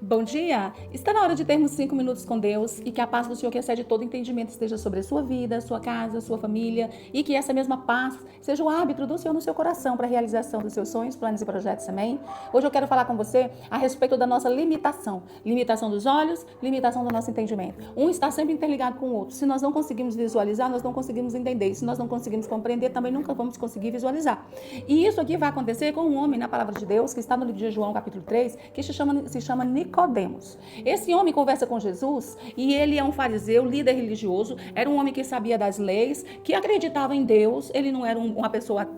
Bom dia! Está na hora de termos 5 minutos com Deus e que a paz do Senhor, que excede todo entendimento, esteja sobre a sua vida, sua casa, sua família e que essa mesma paz seja o árbitro do Senhor no seu coração para a realização dos seus sonhos, planos e projetos, amém? Hoje eu quero falar com você a respeito da nossa limitação. Limitação dos olhos, limitação do nosso entendimento. Um está sempre interligado com o outro. Se nós não conseguimos visualizar, nós não conseguimos entender. Se nós não conseguimos compreender, também nunca vamos conseguir visualizar. E isso aqui vai acontecer com um homem na palavra de Deus, que está no livro de João, capítulo 3, que se chama Nicodemos. Esse homem conversa com Jesus e ele é um fariseu, líder religioso, era um homem que sabia das leis, que acreditava em Deus, ele não era uma pessoa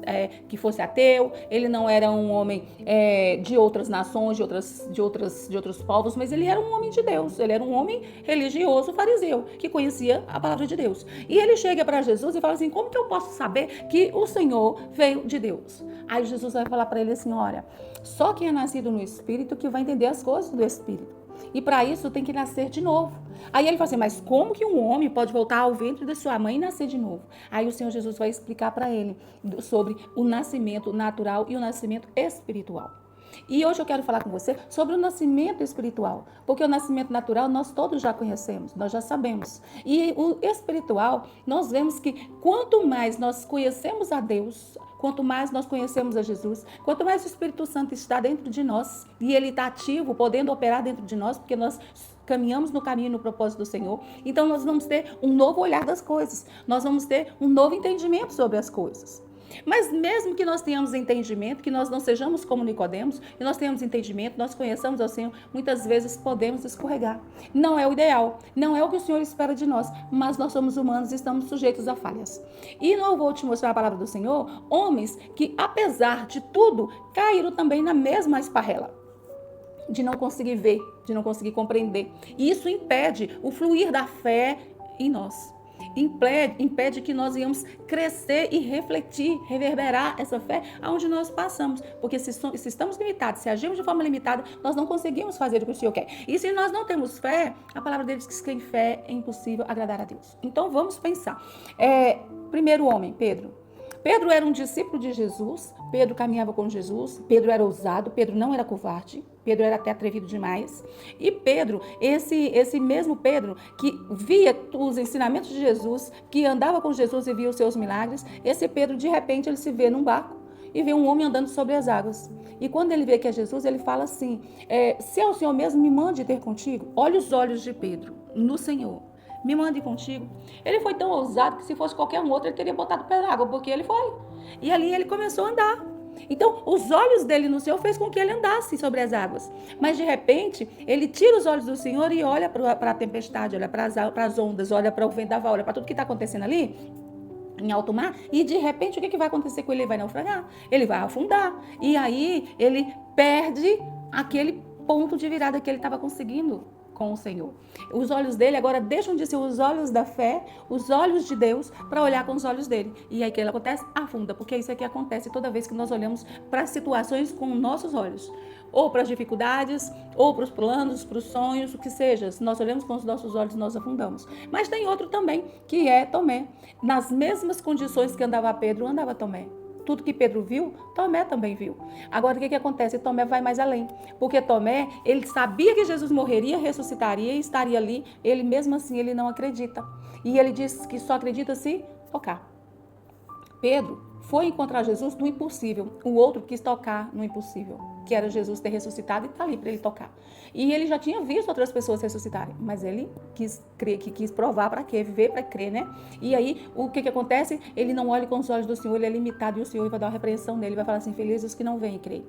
que fosse ateu, ele não era um homem de outras nações, de outros povos, mas ele era um homem de Deus, ele era um homem religioso, fariseu, que conhecia a palavra de Deus. E ele chega para Jesus e fala assim, como que eu posso saber que o Senhor veio de Deus? Aí Jesus vai falar para ele assim, olha, só quem é nascido no Espírito que vai entender as coisas do Espírito. E para isso tem que nascer de novo. Aí ele fala assim, mas como que um homem pode voltar ao ventre de sua mãe e nascer de novo? Aí o Senhor Jesus vai explicar para ele sobre o nascimento natural e o nascimento espiritual. E hoje eu quero falar com você sobre o nascimento espiritual, porque o nascimento natural nós todos já conhecemos, nós já sabemos. E o espiritual, nós vemos que quanto mais nós conhecemos a Deus, quanto mais nós conhecemos a Jesus, quanto mais o Espírito Santo está dentro de nós, e ele está ativo, podendo operar dentro de nós, porque nós caminhamos no caminho e no propósito do Senhor, então nós vamos ter um novo olhar das coisas, nós vamos ter um novo entendimento sobre as coisas. Mas mesmo que nós tenhamos entendimento, que nós não sejamos como Nicodemos, e nós tenhamos entendimento, nós conheçamos ao Senhor, muitas vezes podemos escorregar. Não é o ideal, não é o que o Senhor espera de nós, mas nós somos humanos e estamos sujeitos a falhas. E não vou te mostrar a palavra do Senhor, homens que apesar de tudo, caíram também na mesma esparrela de não conseguir ver, de não conseguir compreender. E isso impede o fluir da fé em nós. Impede que nós íamos crescer e refletir, reverberar essa fé aonde nós passamos. Porque se estamos limitados, se agimos de forma limitada, nós não conseguimos fazer o que o Senhor quer. E se nós não temos fé, a palavra dele diz que sem fé é impossível agradar a Deus. Então vamos pensar. Primeiro homem, Pedro. Pedro era um discípulo de Jesus, Pedro caminhava com Jesus, Pedro era ousado, Pedro não era covarde, Pedro era até atrevido demais. E Pedro, esse mesmo Pedro que via os ensinamentos de Jesus, que andava com Jesus e via os seus milagres, esse Pedro, de repente, ele se vê num barco e vê um homem andando sobre as águas. E quando ele vê que é Jesus, ele fala assim, se é o Senhor mesmo, me mande ter contigo. Olha os olhos de Pedro no Senhor. Me mande contigo. Ele foi tão ousado que se fosse qualquer um outro, ele teria botado pela água, porque ele foi. E ali ele começou a andar. Então, os olhos dele no Senhor fez com que ele andasse sobre as águas. Mas, de repente, ele tira os olhos do Senhor e olha para a tempestade, olha para as ondas, olha para o vendaval, olha para tudo que está acontecendo ali em alto mar. E, de repente, o que vai acontecer com ele? Ele vai naufragar, ele vai afundar. E aí, ele perde aquele ponto de virada que ele estava conseguindo com o Senhor. Os olhos dele agora deixam de ser os olhos da fé, os olhos de Deus, para olhar com os olhos dele. E aí o que acontece? Afunda, porque isso aqui acontece toda vez que nós olhamos para as situações com nossos olhos. Ou para as dificuldades, ou para os planos, para os sonhos, o que seja. Se nós olhamos com os nossos olhos, nós afundamos. Mas tem outro também, que é Tomé. Nas mesmas condições que andava Pedro, andava Tomé. Tudo que Pedro viu, Tomé também viu. Agora, o que acontece? Tomé vai mais além. Porque Tomé, ele sabia que Jesus morreria, ressuscitaria e estaria ali. Ele, mesmo assim, ele não acredita. E ele diz que só acredita se tocar. Pedro foi encontrar Jesus no impossível. O outro quis tocar no impossível, que era Jesus ter ressuscitado e está ali para ele tocar. E ele já tinha visto outras pessoas ressuscitarem, mas ele quis crer, que quis provar para quê? Viver para crer, né? E aí, o que acontece? Ele não olha com os olhos do Senhor, ele é limitado e o Senhor vai dar uma repreensão nele, vai falar assim, felizes os que não veem e creem.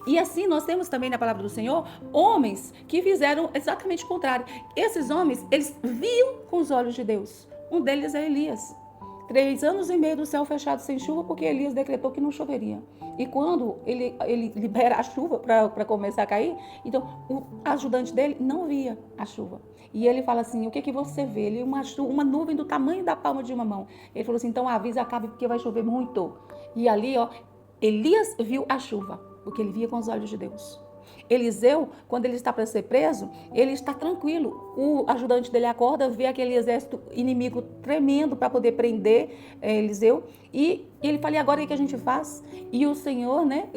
E assim, nós temos também na palavra do Senhor, homens que fizeram exatamente o contrário. Esses homens, eles viam com os olhos de Deus. Um deles é Elias. 3 anos e meio do céu fechado sem chuva, porque Elias decretou que não choveria. E quando ele libera a chuva para começar a cair, então o ajudante dele não via a chuva. E ele fala assim, o que você vê? Ele, uma nuvem do tamanho da palma de uma mão. Ele falou assim, então avisa, acabe, porque vai chover muito. E ali, Elias viu a chuva, porque ele via com os olhos de Deus. Eliseu, quando ele está para ser preso, ele está tranquilo. O ajudante dele acorda, vê aquele exército inimigo tremendo para poder prender Eliseu. E ele fala, e agora o que a gente faz? E o Senhor, né,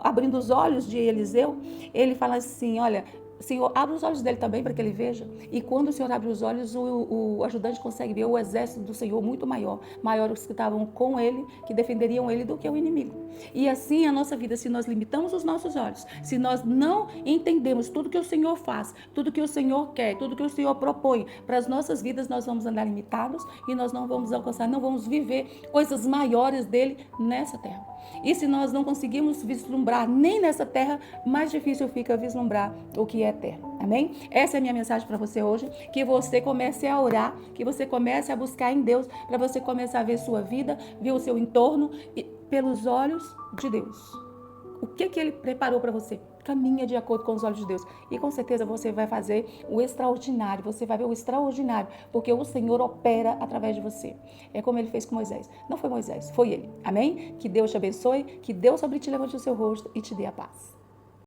abrindo os olhos de Eliseu, ele fala assim, olha, Senhor, abre os olhos dele também para que ele veja. E quando o Senhor abre os olhos, o ajudante consegue ver o exército do Senhor muito maior. Maiores que estavam com ele, que defenderiam ele do que o inimigo. E assim a nossa vida, se nós limitamos os nossos olhos, se nós não entendemos tudo que o Senhor faz, tudo que o Senhor quer, tudo que o Senhor propõe para as nossas vidas, nós vamos andar limitados e nós não vamos alcançar, não vamos viver coisas maiores dele nessa terra. E se nós não conseguimos vislumbrar nem nessa terra, mais difícil fica vislumbrar o que é eterno. Amém? Essa é a minha mensagem para você hoje. Que você comece a orar, que você comece a buscar em Deus, para você começar a ver sua vida, ver o seu entorno pelos olhos de Deus. O que Ele preparou para você? Caminha de acordo com os olhos de Deus. E com certeza você vai fazer o extraordinário. Você vai ver o extraordinário. Porque o Senhor opera através de você. É como Ele fez com Moisés. Não foi Moisés, foi Ele. Amém? Que Deus te abençoe. Que Deus sobre ti levante o seu rosto e te dê a paz.